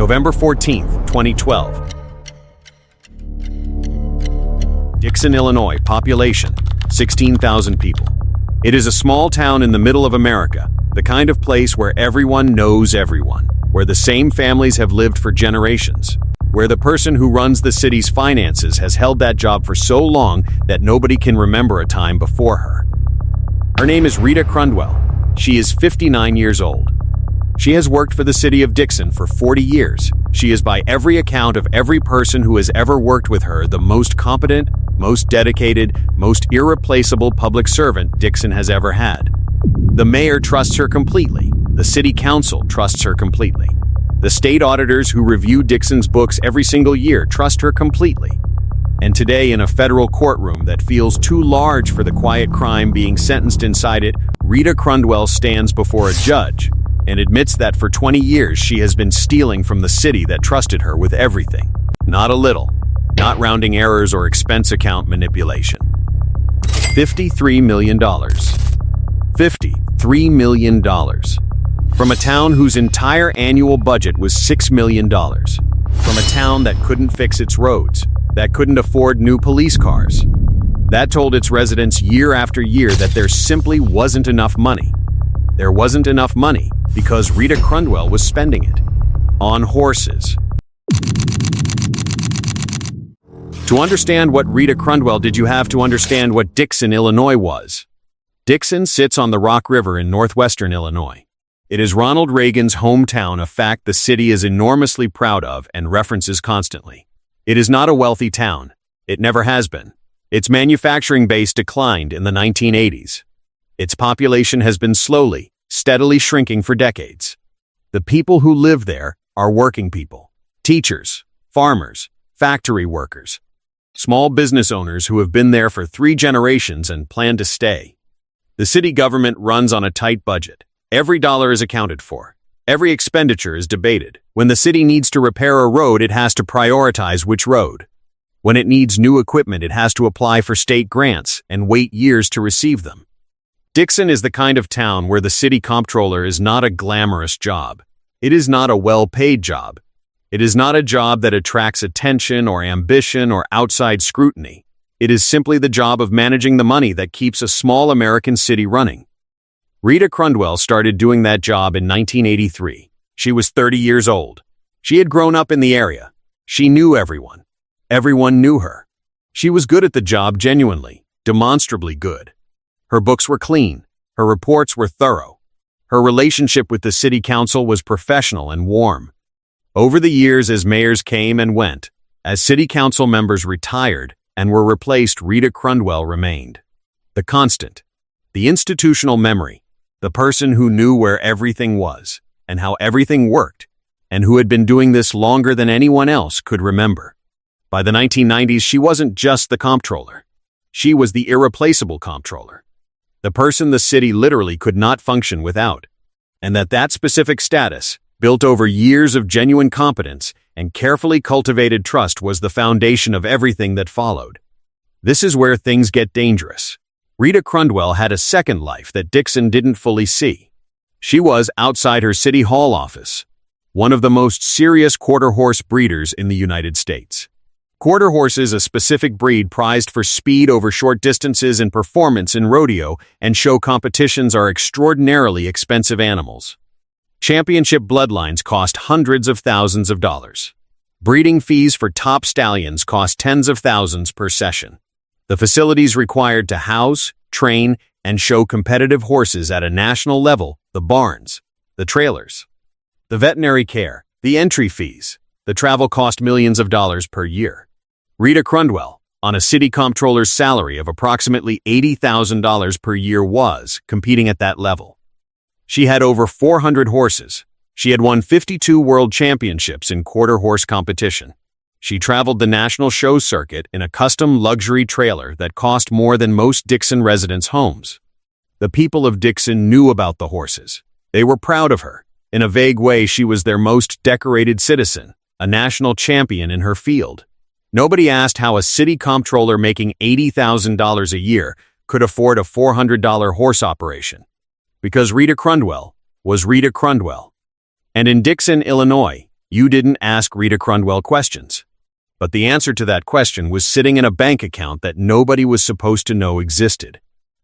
November 14th, 2012. Dixon, Illinois, population 16,000 people. It is a small town in the middle of America, the kind of place where everyone knows everyone, where the same families have lived for generations, where the person who runs the city's finances has held that job for so long that nobody can remember a time before her. Her name is Rita Crundwell. She is 59 years old. She has worked for the city of Dixon for 40 years. She is, by every account of every person who has ever worked with her, the most competent, most dedicated, most irreplaceable public servant Dixon has ever had. The mayor trusts her completely. The city council trusts her completely. The state auditors who review Dixon's books every single year trust her completely. And today, in a federal courtroom that feels too large for the quiet crime being sentenced inside it, Rita Crundwell stands before a judge and admits that for 20 years she has been stealing from the city that trusted her with everything. Not a little. Not rounding errors or expense account manipulation. $53 million. $53 million. From a town whose entire annual budget was $6 million. From a town that couldn't fix its roads, that couldn't afford new police cars. That told its residents year after year that there simply wasn't enough money. There wasn't enough money because Rita Crundwell was spending it on horses. To understand what Rita Crundwell did, you have to understand what Dixon, Illinois was. Dixon sits on the Rock River in northwestern Illinois. It is Ronald Reagan's hometown, a fact the city is enormously proud of and references constantly. It is not a wealthy town. It never has been. Its manufacturing base declined in the 1980s. Its population has been slowly, steadily shrinking for decades. The people who live there are working people, teachers, farmers, factory workers, small business owners who have been there for 3 generations and plan to stay. The city government runs on a tight budget. Every dollar is accounted for. Every expenditure is debated. When the city needs to repair a road, it has to prioritize which road. When it needs new equipment, it has to apply for state grants and wait years to receive them. Dixon is the kind of town where the city comptroller is not a glamorous job. It is not a well-paid job. It is not a job that attracts attention or ambition or outside scrutiny. It is simply the job of managing the money that keeps a small American city running. Rita Crundwell started doing that job in 1983. She was 30 years old. She had grown up in the area. She knew everyone. Everyone knew her. She was good at the job, genuinely, demonstrably good. Her books were clean. Her reports were thorough. Her relationship with the city council was professional and warm. Over the years, as mayors came and went, as city council members retired and were replaced, Rita Crundwell remained. The constant, the institutional memory, the person who knew where everything was and how everything worked, and who had been doing this longer than anyone else could remember. By the 1990s, she wasn't just the comptroller. She was the irreplaceable comptroller. The person the city literally could not function without. And that specific status, built over years of genuine competence and carefully cultivated trust, was the foundation of everything that followed. This is where things get dangerous. Rita Crundwell had a second life that Dixon didn't fully see. She was, outside her city hall office, one of the most serious quarter horse breeders in the United States. Quarter horses, a specific breed prized for speed over short distances and performance in rodeo and show competitions, are extraordinarily expensive animals. Championship bloodlines cost hundreds of thousands of dollars. Breeding fees for top stallions cost tens of thousands per session. The facilities required to house, train, and show competitive horses at a national level, the barns, the trailers, the veterinary care, the entry fees, the travel cost millions of dollars per year. Rita Crundwell, on a city comptroller's salary of approximately $80,000 per year, was competing at that level. She had over 400 horses. She had won 52 world championships in quarter horse competition. She traveled the national show circuit in a custom luxury trailer that cost more than most Dixon residents' homes. The people of Dixon knew about the horses. They were proud of her. In a vague way, she was their most decorated citizen, a national champion in her field. Nobody asked how a city comptroller making $80,000 a year could afford a $400 horse operation. Because Rita Crundwell was Rita Crundwell. And in Dixon, Illinois, You didn't ask Rita Crundwell questions. But the answer to that question was sitting in a bank account that nobody was supposed to know existed.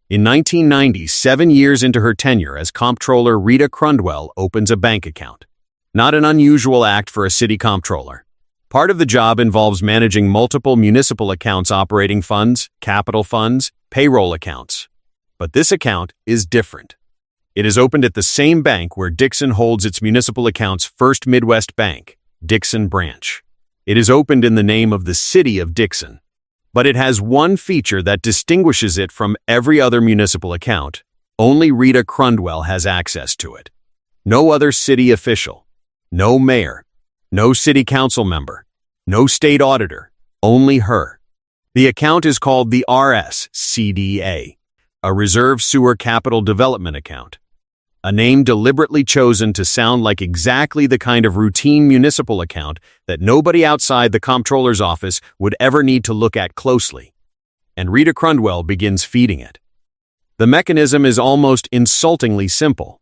In 1990, 7 years into her tenure as comptroller, Rita Crundwell opens a bank account. Not an unusual act for a city comptroller. Part of the job involves managing multiple municipal accounts, operating funds, capital funds, payroll accounts. But this account is different. It is opened at the same bank where Dixon holds its municipal accounts, First Midwest Bank, Dixon branch. It is opened in the name of the city of Dixon. But it has one feature that distinguishes it from every other municipal account. Only Rita Crundwell has access to it. No other city official, no mayor, no city council member, no state auditor, only her. The account is called the RSCDA, a Reserve Sewer Capital Development Account. A name deliberately chosen to sound like exactly the kind of routine municipal account that nobody outside the comptroller's office would ever need to look at closely. And Rita Crundwell begins feeding it. The mechanism is almost insultingly simple.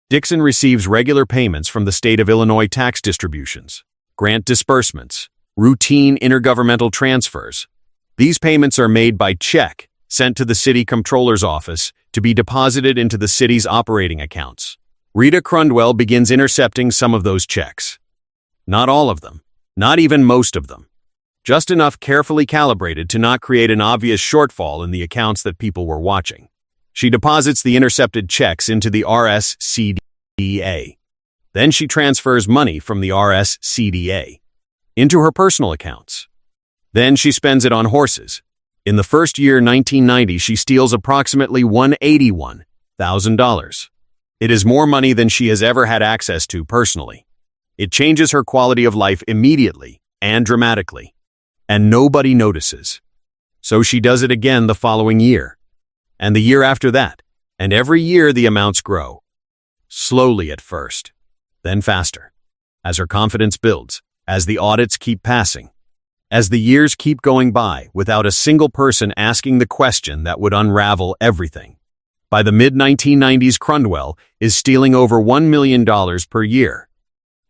Dixon receives regular payments from the state of Illinois tax distributions, grant disbursements, routine intergovernmental transfers. These payments are made by check, sent to the city comptroller's office to be deposited into the city's operating accounts. Rita Crundwell begins intercepting some of those checks. Not all of them, not even most of them. Just enough carefully calibrated to not create an obvious shortfall in the accounts that people were watching. She deposits the intercepted checks into the RSCDA. Then she transfers money from the RSCDA into her personal accounts. Then she spends it on horses. In the first year, 1990, she steals approximately $181,000. It is more money than she has ever had access to personally. It changes her quality of life immediately and dramatically, and nobody notices. So she does it again the following year, and the year after that, and every year the amounts grow. Slowly at first, then faster, as her confidence builds, as the audits keep passing. As the years keep going by without a single person asking the question that would unravel everything. By the mid-1990s, Crundwell is stealing over $1 million per year.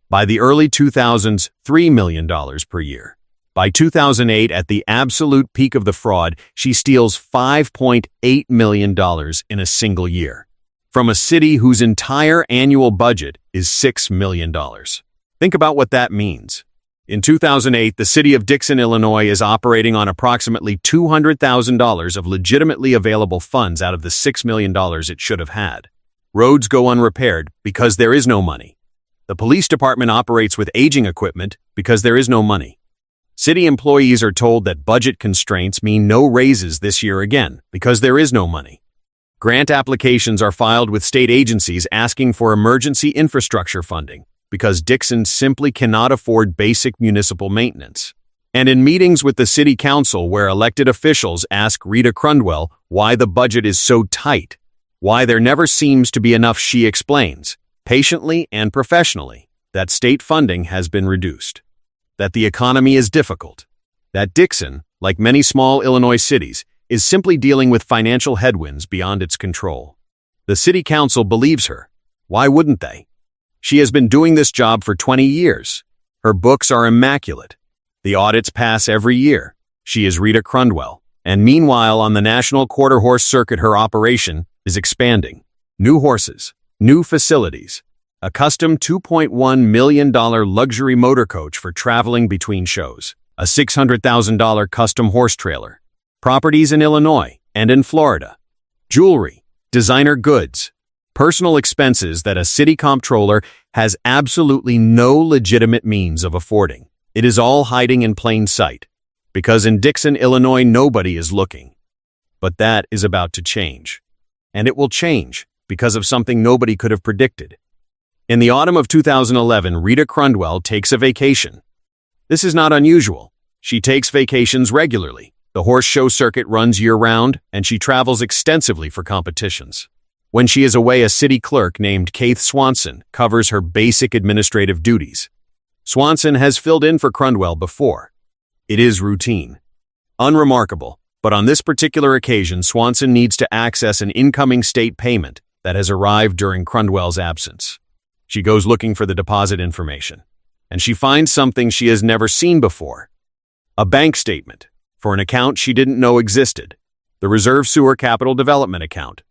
By the early 2000s, $3 million per year. By 2008, at the absolute peak of the fraud, she steals $5.8 million in a single year. From a city whose entire annual budget is $6 million. Think about what that means. In 2008, the city of Dixon, Illinois is operating on approximately $200,000 of legitimately available funds out of the $6 million it should have had. Roads go unrepaired because there is no money. The police department operates with aging equipment because there is no money. City employees are told that budget constraints mean no raises this year again because there is no money. Grant applications are filed with state agencies asking for emergency infrastructure funding, because Dixon simply cannot afford basic municipal maintenance. And in meetings with the city council where elected officials ask Rita Crundwell why the budget is so tight, why there never seems to be enough, she explains, patiently and professionally, that state funding has been reduced, that the economy is difficult, that Dixon, like many small Illinois cities, is simply dealing with financial headwinds beyond its control. The city council believes her. Why wouldn't they? She has been doing this job for 20 years. Her books are immaculate. The audits pass every year. She is Rita Crundwell. And meanwhile, on the national quarter horse circuit, her operation is expanding. New horses, new facilities, a custom $2.1 million luxury motor coach for traveling between shows, a $600,000 custom horse trailer, properties in Illinois and in Florida, jewelry, designer goods, personal expenses that a city comptroller has absolutely no legitimate means of affording. It is all hiding in plain sight, because in Dixon, Illinois, nobody is looking. But that is about to change. And it will change because of something nobody could have predicted. In the autumn of 2011, Rita Crundwell takes a vacation. This is not unusual. She takes vacations regularly. The horse show circuit runs year-round, and she travels extensively for competitions. When she is away, a city clerk named Keith Swanson covers her basic administrative duties. Swanson has filled in for Crundwell before. It is routine. Unremarkable, but on this particular occasion, Swanson needs to access an incoming state payment that has arrived during Crundwell's absence. She goes looking for the deposit information. and she finds something she has never seen before. A bank statement for an account she didn't know existed, the Reserve Sewer Capital Development account.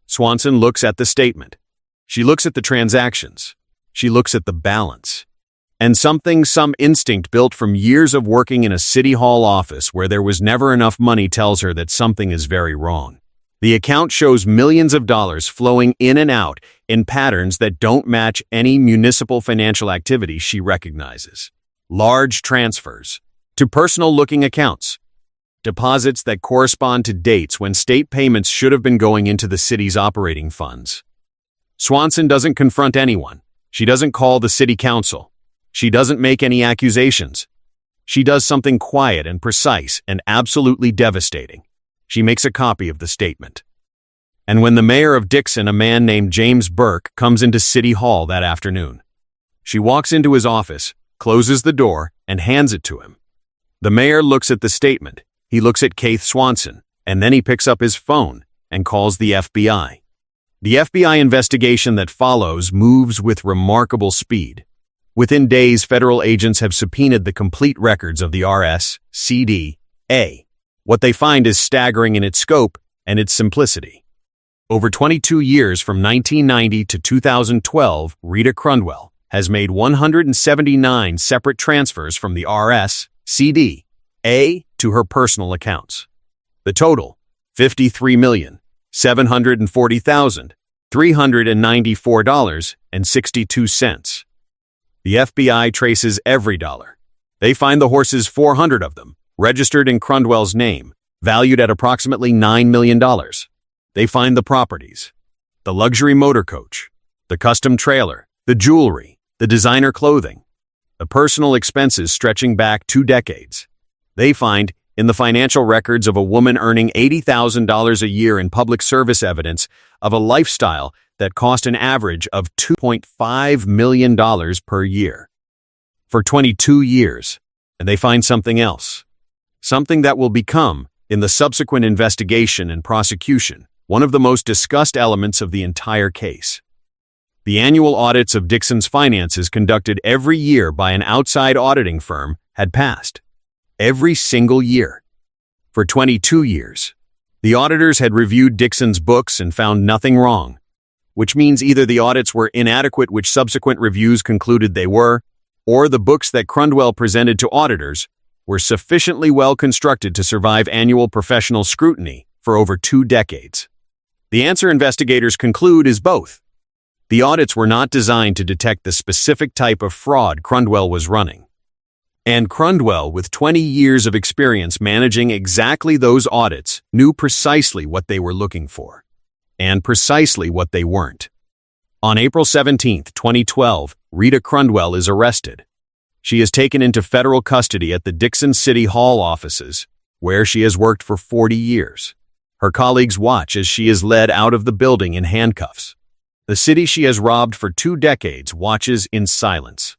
Swanson looks at the statement. She looks at the transactions. She looks at the balance. And some instinct built from years of working in a city hall office where there was never enough money tells her that something is very wrong. The account shows millions of dollars flowing in and out in patterns that don't match any municipal financial activity she recognizes. Large transfers to personal-looking accounts. Deposits that correspond to dates when state payments should have been going into the city's operating funds. Swanson doesn't confront anyone. She doesn't call the city council. She doesn't make any accusations. She does something quiet and precise and absolutely devastating. She makes a copy of the statement. And when the mayor of Dixon, a man named James Burke, comes into City Hall that afternoon, she walks into his office, closes the door, and hands it to him. The mayor looks at the statement. He looks at Keith Swanson, and then he picks up his phone and calls the FBI. The FBI investigation that follows moves with remarkable speed. Within days, federal agents have subpoenaed the complete records of the RSCDA. What they find is staggering in its scope and its simplicity. Over 22 years from 1990 to 2012, Rita Crundwell has made 179 separate transfers from the RSCDA to her personal accounts. The total, $53,740,394.62. The FBI traces every dollar. They find the horses, 400 of them, registered in Crundwell's name, valued at approximately $9 million. They find the properties, the luxury motor coach, the custom trailer, the jewelry, the designer clothing, the personal expenses stretching back 2 decades. They find, in the financial records of a woman earning $80,000 a year in public service, evidence of a lifestyle that cost an average of $2.5 million per year. For 22 years, and they find something else. Something that will become, in the subsequent investigation and prosecution, one of the most discussed elements of the entire case. The annual audits of Dixon's finances conducted every year by an outside auditing firm had passed. Every single year. For 22 years. The auditors had reviewed Dixon's books and found nothing wrong, which means either the audits were inadequate, which subsequent reviews concluded they were, or the books that Crundwell presented to auditors were sufficiently well constructed to survive annual professional scrutiny for over 2 decades. The answer investigators conclude is both. The audits were not designed to detect the specific type of fraud Crundwell was running. And Crundwell, with 20 years of experience managing exactly those audits, knew precisely what they were looking for, and precisely what they weren't. On April 17, 2012, Rita Crundwell is arrested. She is taken into federal custody at the Dixon City Hall offices, where she has worked for 40 years. Her colleagues watch as she is led out of the building in handcuffs. The city she has robbed for 2 decades watches in silence.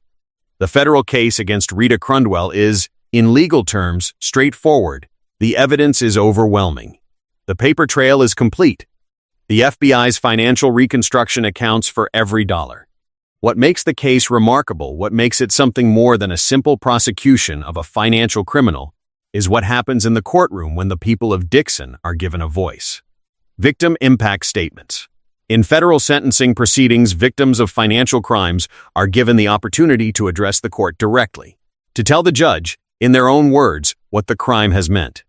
The federal case against Rita Crundwell is, in legal terms, straightforward. The evidence is overwhelming. The paper trail is complete. The FBI's financial reconstruction accounts for every dollar. What makes the case remarkable, what makes it something more than a simple prosecution of a financial criminal, is what happens in the courtroom when the people of Dixon are given a voice. Victim impact statements. In federal sentencing proceedings, victims of financial crimes are given the opportunity to address the court directly, to tell the judge, in their own words, what the crime has meant,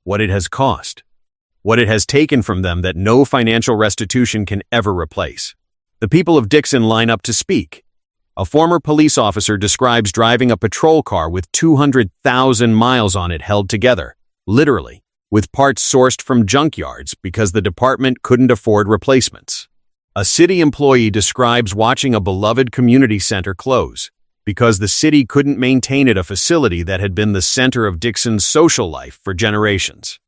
what it has cost, what it has taken from them that no financial restitution can ever replace. The people of Dixon line up to speak. A former police officer describes driving a patrol car with 200,000 miles on it held together, literally, with parts sourced from junkyards because the department couldn't afford replacements. A city employee describes watching a beloved community center close because the city couldn't maintain it, a facility that had been the center of Dixon's social life for generations.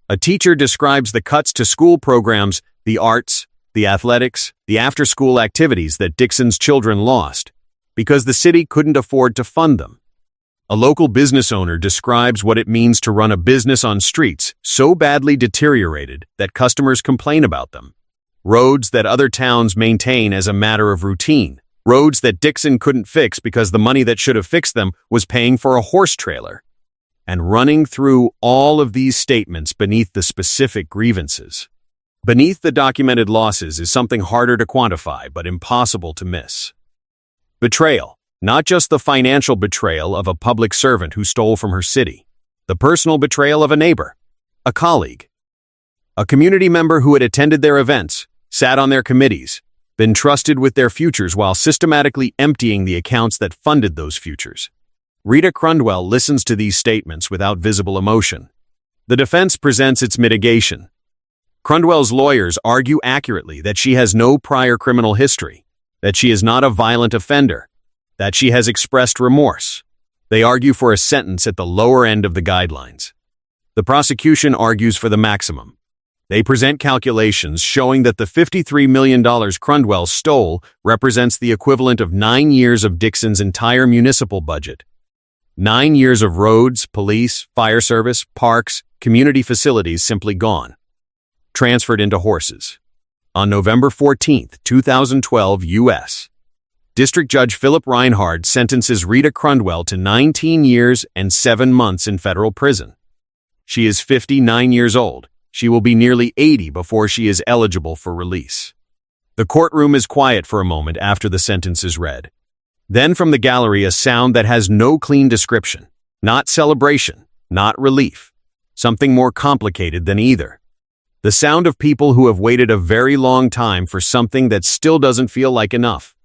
A teacher describes the cuts to school programs, the arts, the athletics, the after-school activities that Dixon's children lost because the city couldn't afford to fund them. A local business owner describes what it means to run a business on streets so badly deteriorated that customers complain about them. Roads that other towns maintain as a matter of routine, Roads that Dixon couldn't fix because the money that should have fixed them was paying for a horse trailer. And running through all of these statements beneath the specific grievances. Beneath the documented losses is something harder to quantify but impossible to miss. Betrayal. Not just the financial betrayal of a public servant who stole from her city. The personal betrayal of a neighbor, a colleague, a community member who had attended their events, sat on their committees, been trusted with their futures while systematically emptying the accounts that funded those futures. Rita Crundwell listens to these statements without visible emotion. The defense presents its mitigation. Crundwell's lawyers argue accurately that she has no prior criminal history, that she is not a violent offender, that she has expressed remorse. They argue for a sentence at the lower end of the guidelines. The prosecution argues for the maximum. They present calculations showing that the $53 million Crundwell stole represents the equivalent of 9 years of Dixon's entire municipal budget. 9 years of roads, police, fire service, parks, community facilities simply gone. Transferred into horses. On November 14, 2012, U.S. District Judge Philip Reinhard sentences Rita Crundwell to 19 years and 7 months in federal prison. She is 59 years old. She will be nearly 80 before she is eligible for release. The courtroom is quiet for a moment after the sentence is read. Then from the gallery a sound that has no clean description. Not celebration, not relief. Something more complicated than either. The sound of people who have waited a very long time for something that still doesn't feel like enough.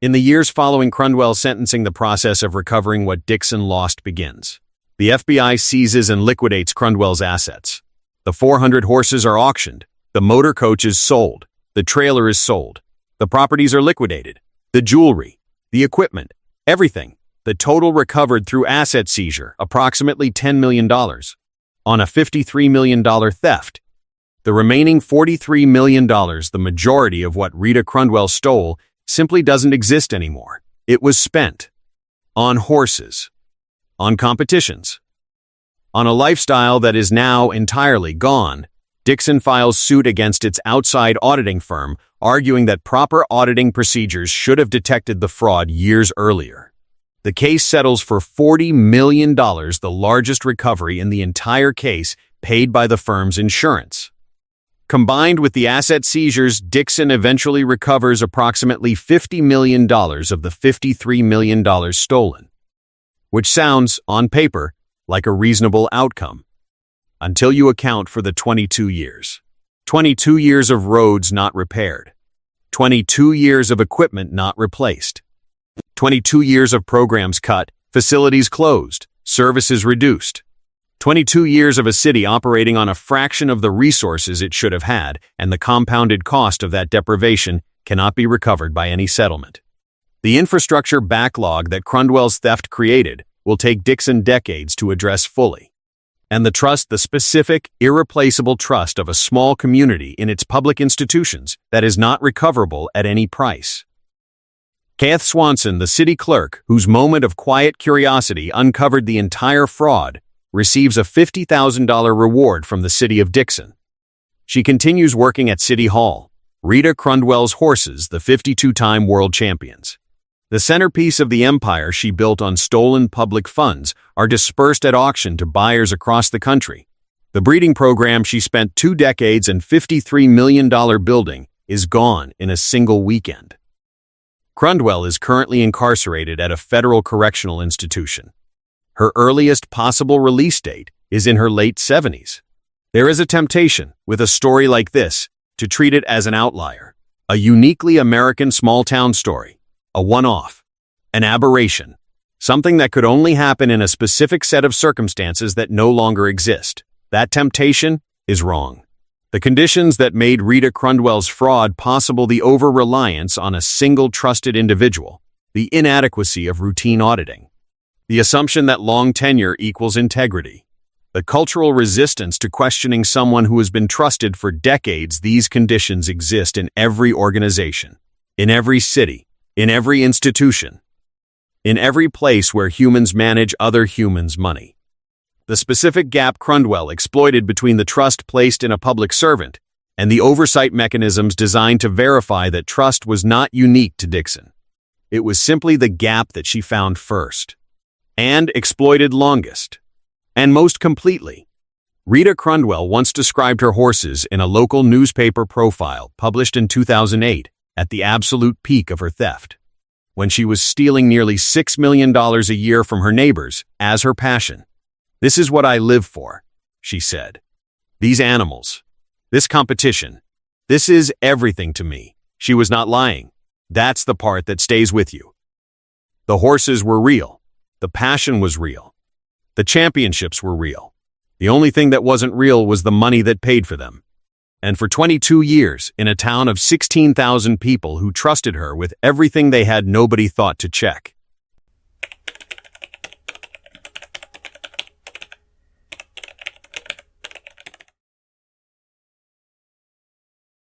In the years following Crundwell's sentencing, the process of recovering what Dixon lost begins. The FBI seizes and liquidates Crundwell's assets. The 400 horses are auctioned. The motor coach is sold. The trailer is sold. The properties are liquidated. The jewelry, the equipment, everything. The total recovered through asset seizure, approximately $10 million. On a $53 million theft. The remaining $43 million, the majority of what Rita Crundwell stole, simply doesn't exist anymore. It was spent. On horses. On competitions. On a lifestyle that is now entirely gone. Dixon files suit against its outside auditing firm, arguing that proper auditing procedures should have detected the fraud years earlier. The case settles for $40 million, the largest recovery in the entire case paid by the firm's insurance. Combined with the asset seizures, Dixon eventually recovers approximately $50 million of the $53 million stolen. Which sounds, on paper, like a reasonable outcome. Until you account for the 22 years. 22 years of roads not repaired. 22 years of equipment not replaced. 22 years of programs cut, facilities closed, services reduced. 22 years of a city operating on a fraction of the resources it should have had, and the compounded cost of that deprivation cannot be recovered by any settlement. The infrastructure backlog that Crundwell's theft created will take Dixon decades to address fully. And the specific, irreplaceable trust of a small community in its public institutions that is not recoverable at any price. Kath Swanson, the city clerk, whose moment of quiet curiosity uncovered the entire fraud, receives a $50,000 reward from the city of Dixon. She continues working at City Hall. Rita Crundwell's horses, the 52-time world champions. The centerpiece of the empire she built on stolen public funds are dispersed at auction to buyers across the country. The breeding program she spent 2 decades and $53 million building is gone in a single weekend. Crundwell is currently incarcerated at a federal correctional institution. Her earliest possible release date is in her late 70s. There is a temptation, with a story like this, to treat it as an outlier, a uniquely American small-town story, a one-off, an aberration, something that could only happen in a specific set of circumstances that no longer exist. That temptation is wrong. The conditions that made Rita Crundwell's fraud possible, the over-reliance on a single trusted individual, the inadequacy of routine auditing, the assumption that long tenure equals integrity, the cultural resistance to questioning someone who has been trusted for decades. These conditions exist in every organization, in every city, in every institution, in every place where humans manage other humans' money. The specific gap Crundwell exploited between the trust placed in a public servant and the oversight mechanisms designed to verify that trust was not unique to Dixon. It was simply the gap that she found first, and exploited longest, and most completely. Rita Crundwell once described her horses in a local newspaper profile published in 2008 at the absolute peak of her theft, when she was stealing nearly $6 million a year from her neighbors as her passion. "This is what I live for," she said. "These animals, this competition, this is everything to me." She was not lying. That's the part that stays with you. The horses were real. The passion was real. The championships were real. The only thing that wasn't real was the money that paid for them. And for 22 years, in a town of 16,000 people who trusted her with everything they had, nobody thought to check.